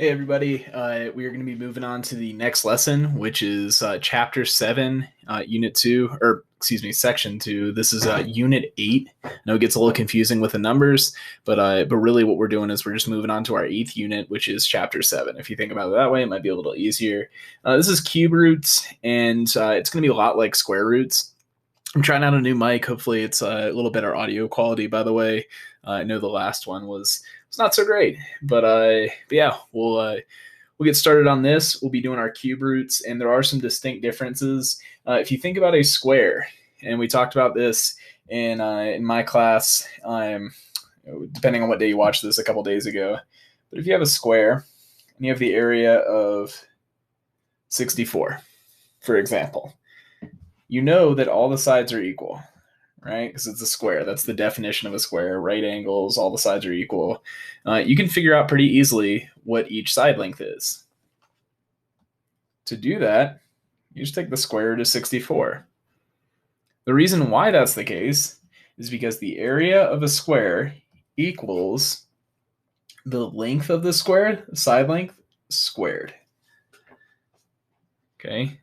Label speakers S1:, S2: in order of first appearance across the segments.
S1: Hey everybody, we are going to be moving on to the next lesson, which is Chapter 7, Unit 2, or excuse me, Section 2. This is Unit 8. I know it gets a little confusing with the numbers, but really what we're doing is we're just moving on to our 8th unit, which is Chapter 7. If you think about it that way, it might be a little easier. This is cube roots, and it's going to be a lot like square roots. I'm trying out a new mic. Hopefully it's a little better audio quality, by the way. I know the last one was not so great, but yeah, we'll get started on this. We'll be doing our cube roots, and there are some distinct differences. If you think about a square, and we talked about this in my class, depending on what day you watched this a couple days ago, but if you have a square and you have the area of 64, for example, you know that all the sides are equal, right? Because it's a square. That's the definition of a square. Right angles, all the sides are equal. You can figure out pretty easily what each side length is. To do that, you just take the square root of 64. The reason why that's the case is because the area of a square equals the length of the square, side length, squared. Okay?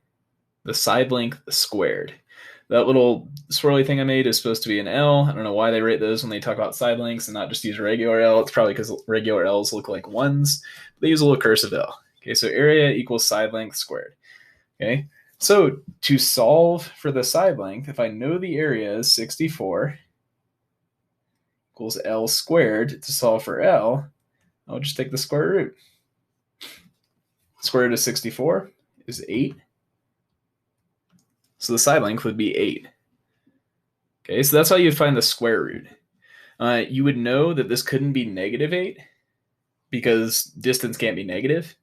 S1: The side length squared. That little swirly thing I made is supposed to be an L. I don't know why they rate those when they talk about side lengths and not just use a regular L. It's probably because regular L's look like ones. They use a little cursive L. Okay, so area equals side length squared. Okay, so to solve for the side length, if I know the area is 64 equals L squared, to solve for L, I'll just take the square root. Square root of 64 is 8. So the side length would be 8. Okay, so that's how you find the square root. You would know that this couldn't be negative 8 because distance can't be negative.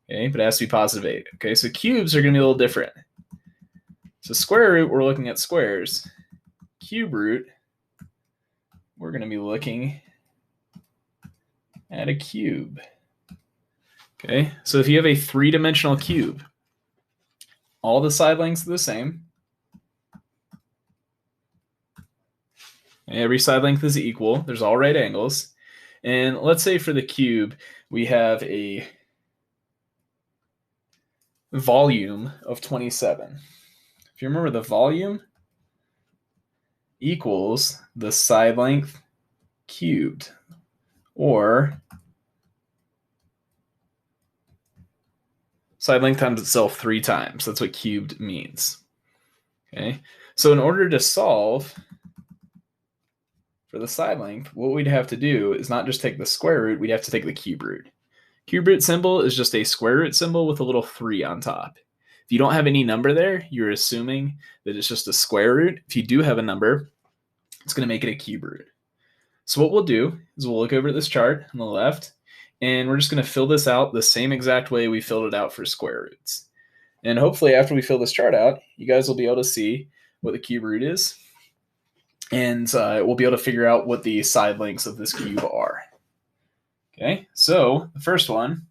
S1: Okay, but it has to be positive 8. Okay, so cubes are going to be a little different. So square root, we're looking at squares. Cube root, we're going to be looking at a cube. Okay, so if you have a three-dimensional cube, all the side lengths are the same. Every side length is equal. There's all right angles. And let's say for the cube, we have a volume of 27. If you remember, the volume equals the side length cubed, or side length times itself 3 times. That's what cubed means. Okay, so in order to solve for the side length, what we'd have to do is not just take the square root, we'd have to take the cube root. Cube root symbol is just a square root symbol with a little 3 on top. If you don't have any number there, you're assuming that it's just a square root. If you do have a number, it's going to make it a cube root. So what we'll do is we'll look over at this chart on the left, and we're just going to fill this out the same exact way we filled it out for square roots. And hopefully after we fill this chart out, you guys will be able to see what the cube root is, and we'll be able to figure out what the side lengths of this cube are. Okay, so the first one,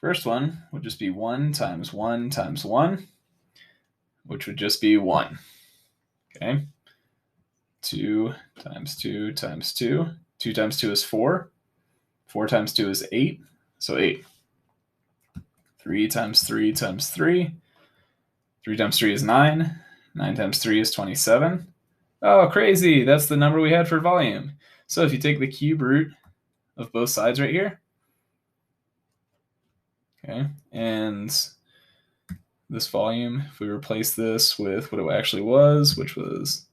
S1: first one would just be 1 times 1 times 1, which would just be 1. Okay, 2 times 2 times 2. 2 times 2 is 4. 4 times 2 is 8, so 8. 3 times 3 times 3. 3 times 3 is 9. 9 times 3 is 27. Oh, crazy. That's the number we had for volume. So if you take the cube root of both sides right here, okay, and this volume, if we replace this with what it actually was, which was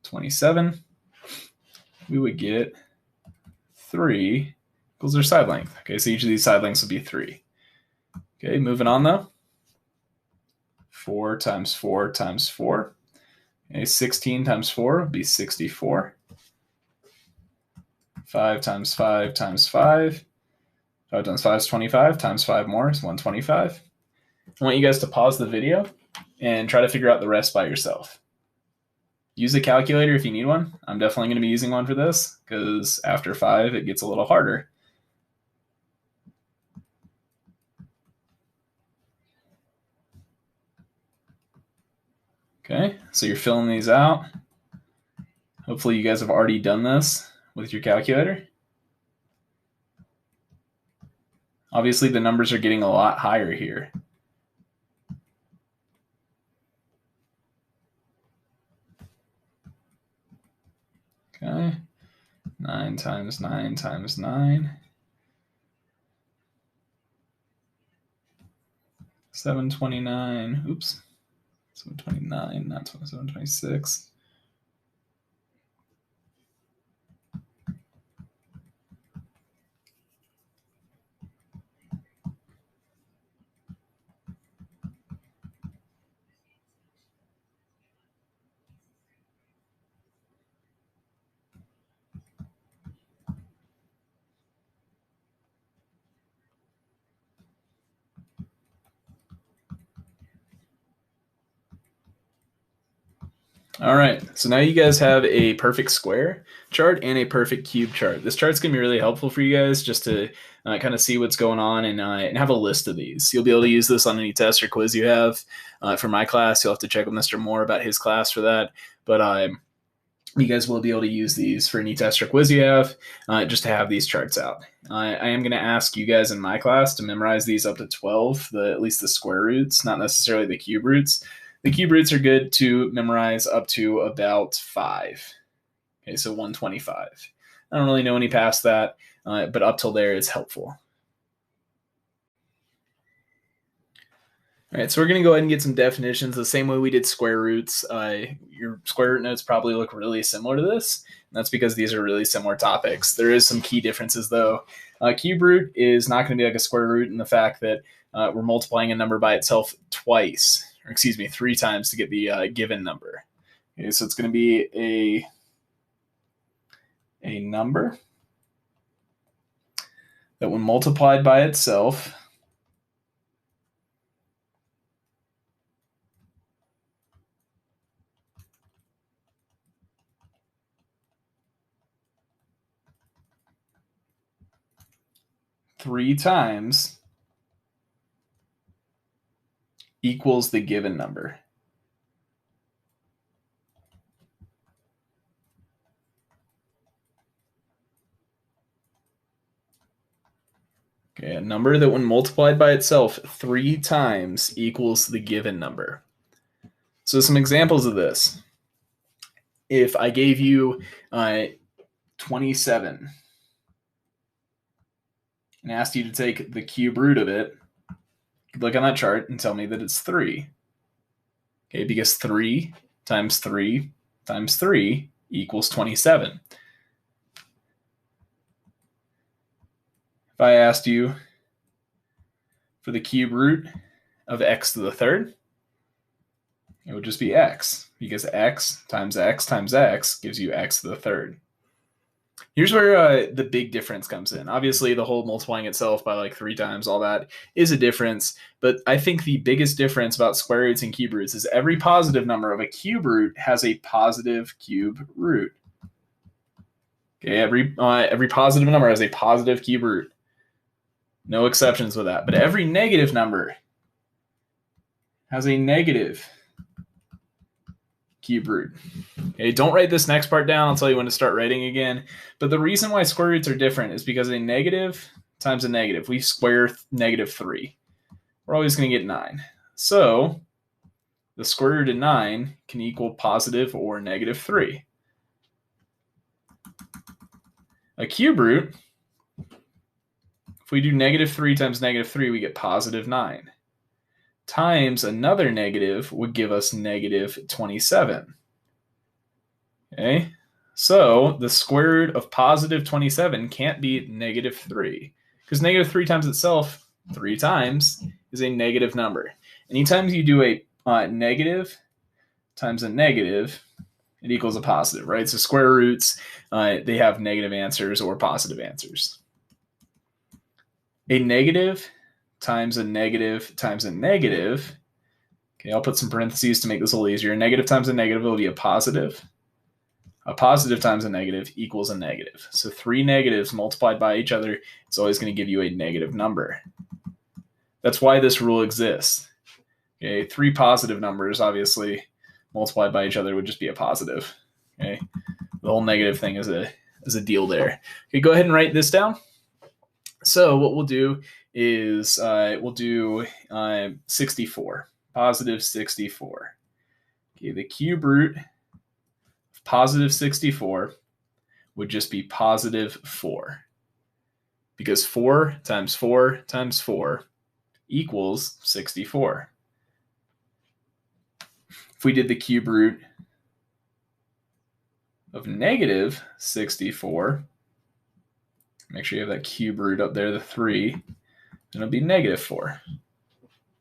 S1: 27, we would get 3 equals their side length. Okay, so each of these side lengths would be 3. Okay, moving on though. 4 times 4 times 4. Okay, 16 times 4 would be 64. 5 times 5 times 5. 5 times 5 is 25. Times 5 more is 125. I want you guys to pause the video and try to figure out the rest by yourself. Use a calculator if you need one. I'm definitely going to be using one for this because after 5, it gets a little harder. Okay, so you're filling these out. Hopefully you guys have already done this with your calculator. Obviously, the numbers are getting a lot higher here. Okay, 9 times 9 times 9. 729. Oops. 729, not 726. All right, so now you guys have a perfect square chart and a perfect cube chart. This chart's gonna be really helpful for you guys just to kind of see what's going on and have a list of these. You'll be able to use this on any test or quiz you have. For my class, you'll have to check with Mr. Moore about his class for that. But you guys will be able to use these for any test or quiz you have, just to have these charts out. I am going to ask you guys in my class to memorize these up to 12, at least the square roots, not necessarily the cube roots. The cube roots are good to memorize up to about 5. Okay, so 125. I don't really know any past that, but up till there, it's helpful. All right, so we're going to go ahead and get some definitions the same way we did square roots. Your square root notes probably look really similar to this. And that's because these are really similar topics. There is some key differences, though. Cube root is not going to be like a square root in the fact that we're multiplying a number by itself twice, or excuse me, 3 times to get the given number. Okay, so it's going to be a number that when multiplied by itself, three times equals the given number. Okay, a number that when multiplied by itself 3 times equals the given number. So some examples of this. If I gave you 27 and asked you to take the cube root of it, you could look on that chart and tell me that it's 3. Okay, because 3 times 3 times 3 equals 27. If I asked you for the cube root of x to the third, it would just be x, because x times x times x gives you x to the third. Here's where the big difference comes in. Obviously, the whole multiplying itself by like 3 times, all that is a difference. But I think the biggest difference about square roots and cube roots is every positive number of a cube root has a positive cube root. Okay, every positive number has a positive cube root. No exceptions with that. But every negative number has a negative cube root. Okay, don't write this next part down. I'll tell you when to start writing again. But the reason why square roots are different is because a negative times a negative, we square -3. We're always going to get 9. So the square root of 9 can equal positive or -3. A cube root, if we do -3 times -3, we get +9. Times another negative would give us -27. Okay, so the square root of +27 can't be -3, because -3 times itself 3 times is a negative number. Anytime you do a negative times a negative, it equals a positive, right? So square roots, they have negative answers or positive answers. A negative times a negative times a negative. Okay, I'll put some parentheses to make this a little easier. A negative times a negative will be a positive. A positive times a negative equals a negative. So 3 negatives multiplied by each other is always going to give you a negative number. That's why this rule exists. Okay, 3 positive numbers, obviously, multiplied by each other would just be a positive. Okay, the whole negative thing is a deal there. Okay, go ahead and write this down. So what we'll do is we'll do 64, positive 64. Okay, the cube root of positive 64 would just be positive 4, because 4 times 4 times 4 equals 64. If we did the cube root of negative 64, make sure you have that cube root up there, the 3, and it'll be negative 4.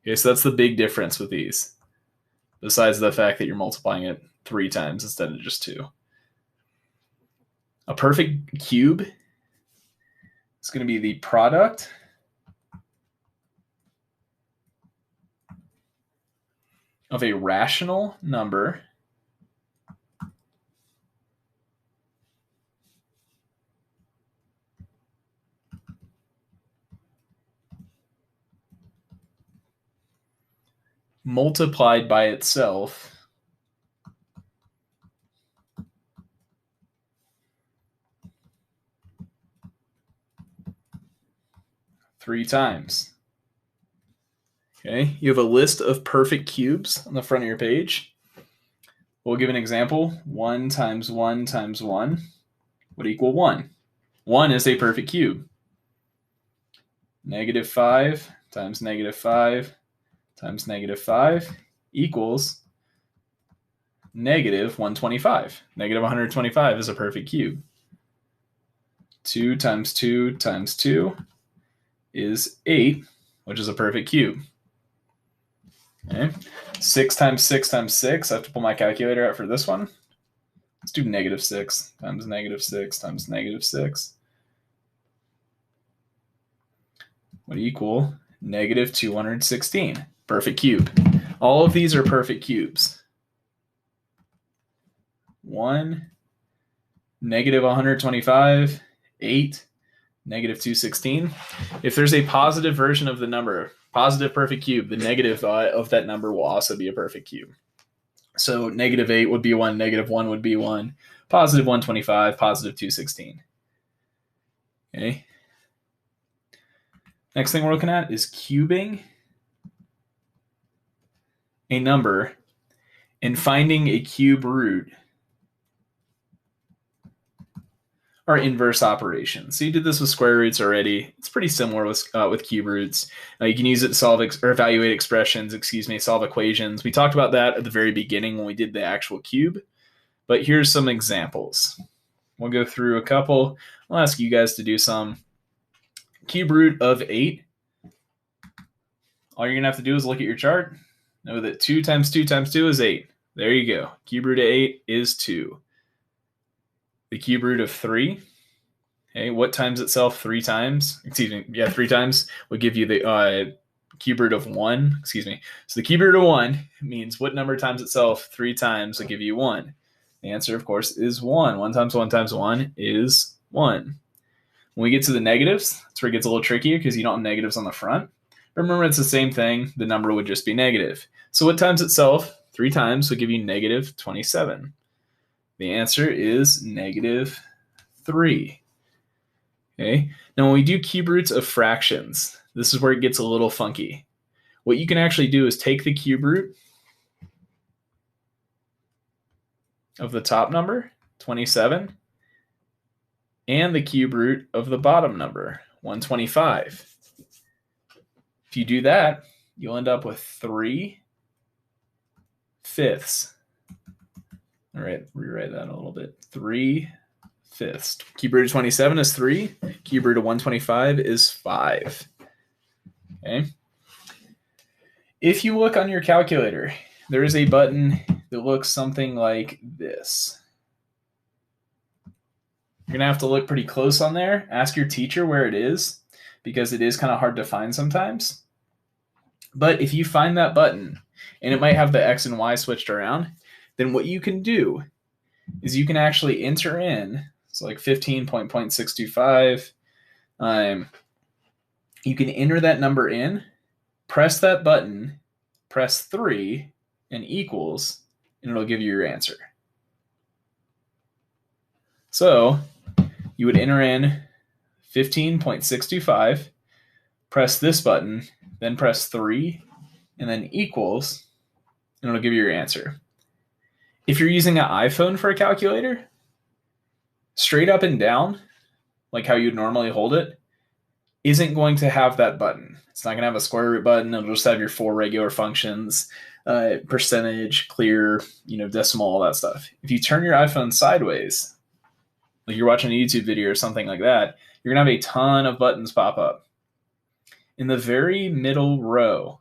S1: Okay, so that's the big difference with these, besides the fact that you're multiplying it 3 times instead of just 2. A perfect cube is going to be the product of a rational number multiplied by itself three times. Okay, you have a list of perfect cubes on the front of your page. We'll give an example. 1 times 1 times 1 would equal 1. 1 is a perfect cube. Negative 5 times negative 5 times negative 5 equals negative 125. Negative 125 is a perfect cube. 2 times 2 times 2 is 8, which is a perfect cube. Okay. 6 times 6 times 6. I have to pull my calculator out for this one. Let's do negative 6 times negative 6 times negative 6 would equal negative 216. Perfect cube. All of these are perfect cubes. 1, negative 125, 8, negative 216. If there's a positive version of the number, positive perfect cube, the negative of that number will also be a perfect cube. So negative 8 would be 1, negative 1 would be 1, positive 125, positive 216. Okay. Next thing we're looking at is cubing a number and finding a cube root are inverse operations. So you did this with square roots already. It's pretty similar with cube roots. You can use it to solve or evaluate expressions, solve equations. We talked about that at the very beginning when we did the actual cube. But here's some examples. We'll go through a couple. I'll ask you guys to do some. Cube root of 8. All you're going to have to do is look at your chart. Know that 2 times 2 times 2 is 8. There you go. Cube root of 8 is 2. The cube root of 3. Okay, what times itself 3 times? 3 times would give you the cube root of 1. So the cube root of 1 means what number times itself 3 times would give you 1. The answer, of course, is 1. 1 times 1 times 1 is 1. When we get to the negatives, that's where it gets a little trickier because you don't have negatives on the front. Remember, it's the same thing. The number would just be negative. So what times itself 3 times would give you negative 27. The answer is negative 3. Okay. Now, when we do cube roots of fractions, this is where it gets a little funky. What you can actually do is take the cube root of the top number, 27, and the cube root of the bottom number, 125. If you do that, you'll end up with 3/5. All right, rewrite that a little bit. 3/5. Cube root of 27 is 3. Cube root of 125 is 5. Okay. If you look on your calculator, there is a button that looks something like this. You're going to have to look pretty close on there. Ask your teacher where it is, because it is kind of hard to find sometimes. But if you find that button, and it might have the X and Y switched around, then what you can do is you can actually enter in, so like 15.625, you can enter that number in, press that button, press 3, and equals, and it'll give you your answer. So you would enter in 15.625, press this button, then press 3, and then equals, and it'll give you your answer. If you're using an iPhone for a calculator, straight up and down, like how you'd normally hold it, isn't going to have that button. It's not going to have a square root button. It'll just have your 4 regular functions, percentage, clear, decimal, all that stuff. If you turn your iPhone sideways, like you're watching a YouTube video or something like that, you're going to have a ton of buttons pop up. In the very middle row,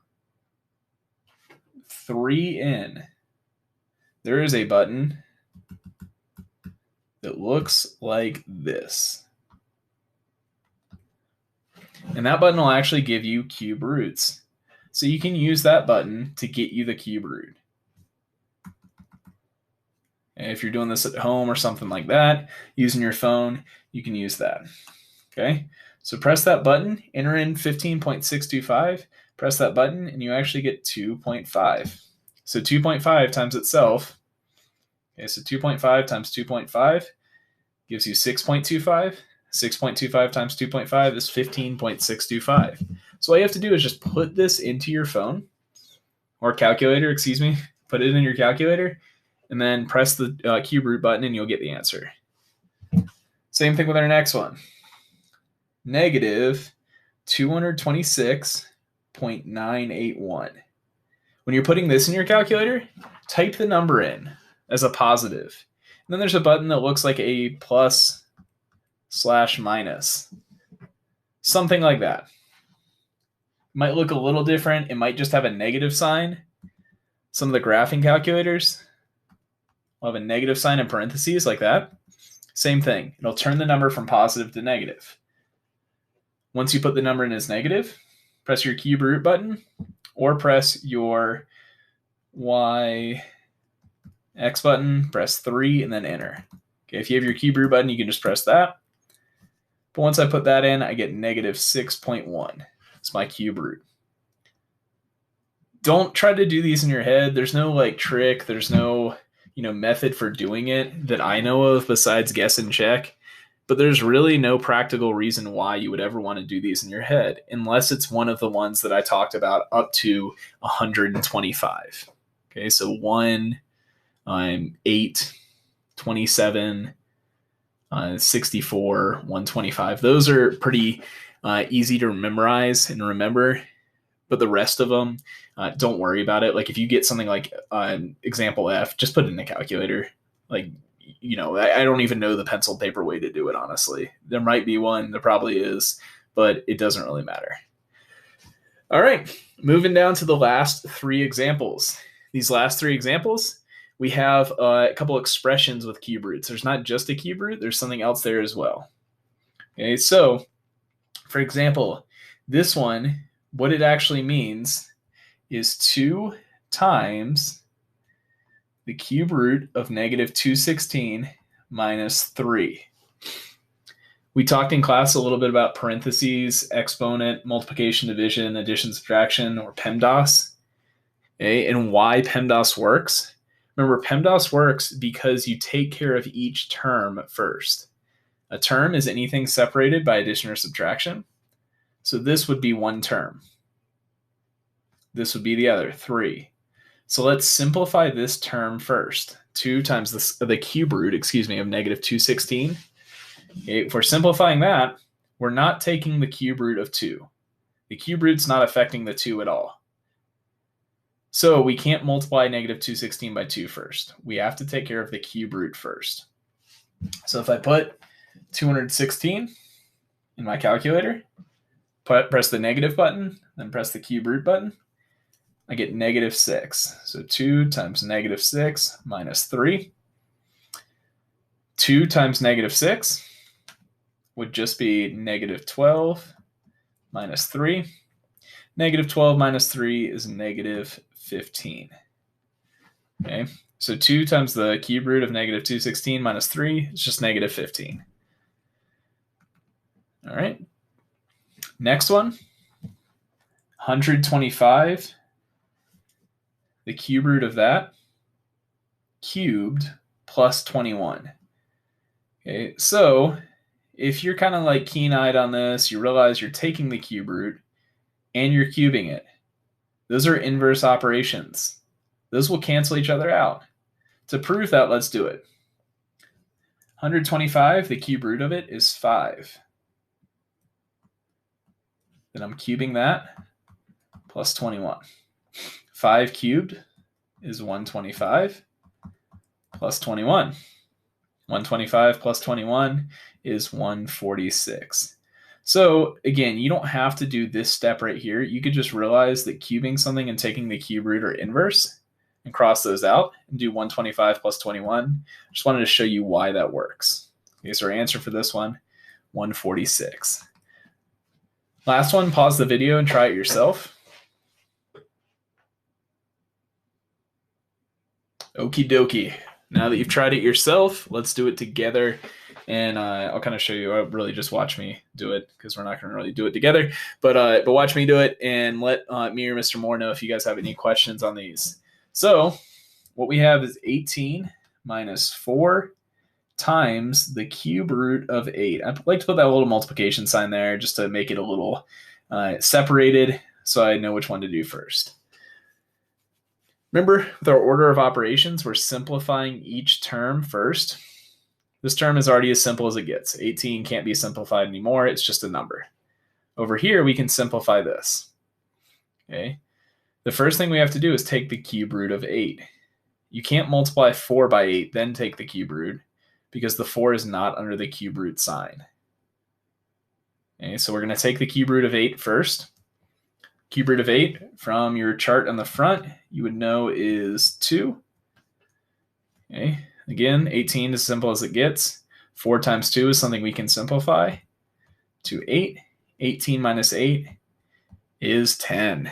S1: 3 in, there is a button that looks like this. And that button will actually give you cube roots. So you can use that button to get you the cube root. And if you're doing this at home or something like that, using your phone, you can use that. Okay, so press that button, enter in 15.625, press that button, and you actually get 2.5. So 2.5 times itself, okay, so 2.5 times 2.5 gives you 6.25. 6.25 times 2.5 is 15.625. So all you have to do is just put this into your phone or calculator, put it in your calculator, and then press the cube root button and you'll get the answer. Same thing with our next one. Negative 226.981. When you're putting this in your calculator, type the number in as a positive. And then there's a button that looks like a plus / minus. Something like that. It might look a little different. It might just have a negative sign. Some of the graphing calculators will have a negative sign in parentheses like that. Same thing. It'll turn the number from positive to negative. Once you put the number in as negative, press your cube root button or press your X button, press 3, and then enter. Okay, if you have your cube root button, you can just press that. But once I put that in, I get negative 6.1. It's my cube root. Don't try to do these in your head. There's no trick. There's no method for doing it that I know of besides guess and check. But there's really no practical reason why you would ever want to do these in your head, unless it's one of the ones that I talked about up to 125. Okay, so 1, 8, 27, 64, 125. Those are pretty easy to memorize and remember, but the rest of them, don't worry about it. Like if you get something like example F, just put it in a calculator. I don't even know the pencil paper way to do it, honestly. There might be one, there probably is, but it doesn't really matter. All right, moving down to the last 3 examples. These last 3 examples, we have a couple expressions with cube roots. There's not just a cube root, there's something else there as well. Okay, so for example, this one, what it actually means is 2 times the cube root of negative 216 minus 3. We talked in class a little bit about parentheses, exponent, multiplication, division, addition, subtraction, or PEMDAS, okay, and why PEMDAS works. Remember, PEMDAS works because you take care of each term first. A term is anything separated by addition or subtraction. So this would be one term. This would be the other, 3. So let's simplify this term first. 2 times the cube root, of negative 216. Okay, if we're simplifying that, we're not taking the cube root of 2. The cube root's not affecting the 2 at all. So we can't multiply negative 216 by 2 first. We have to take care of the cube root first. So if I put 216 in my calculator, press the negative button, then press the cube root button, I get negative 6. So 2 times negative 6 minus 3. 2 times negative 6 would just be negative 12 minus 3. Negative 12 minus 3 is negative 15. Okay, so 2 times the cube root of negative 216 minus 3 is just negative 15. All right, next one, 125. The cube root of that cubed plus 21. Okay, so if you're kind of like keen-eyed on this, you realize you're taking the cube root and you're cubing it. Those are inverse operations. Those will cancel each other out. To prove that, let's do it. 125, the cube root of it is 5. Then I'm cubing that, plus 21. 5 cubed is 125, plus 21. 125 plus 21 is 146. So again, you don't have to do this step right here. You could just realize that cubing something and taking the cube root are inverse and cross those out and do 125 plus 21. Just wanted to show you why that works. Okay, so our answer for this one, 146. Last one, pause the video and try it yourself. Okie dokie. Now that you've tried it yourself, let's do it together. And I'll kind of show you. Really just watch me do it because we're not going to really do it together. But watch me do it and let me or Mr. Moore know if you guys have any questions on these. So what we have is 18 minus 4 times the cube root of 8. I'd like to put that little multiplication sign there just to make it a little separated so I know which one to do first. Remember, with our order of operations, we're simplifying each term first. This term is already as simple as it gets. 18 can't be simplified anymore. It's just a number. Over here, we can simplify this. Okay. The first thing we have to do is take the cube root of 8. You can't multiply 4 by 8, then take the cube root, because the 4 is not under the cube root sign. Okay, so we're going to take the cube root of 8 first. Cube root of 8 from your chart on the front, you would know is 2. Okay. Again, 18 is as simple as it gets. 4 times 2 is something we can simplify to 8. 18 minus 8 is 10.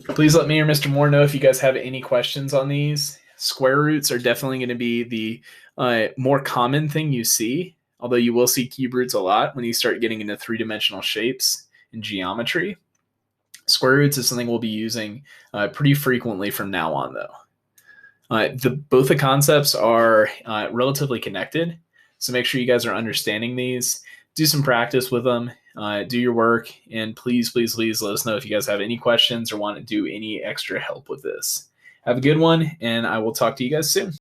S1: Please let me or Mr. Moore know if you guys have any questions on these. Square roots are definitely going to be the more common thing you see, although you will see cube roots a lot when you start getting into three-dimensional shapes in geometry. Square roots is something we'll be using pretty frequently from now on, though. Both the concepts are relatively connected, so make sure you guys are understanding these. Do some practice with them, do your work, and please, please, please let us know if you guys have any questions or want to do any extra help with this. Have a good one, and I will talk to you guys soon.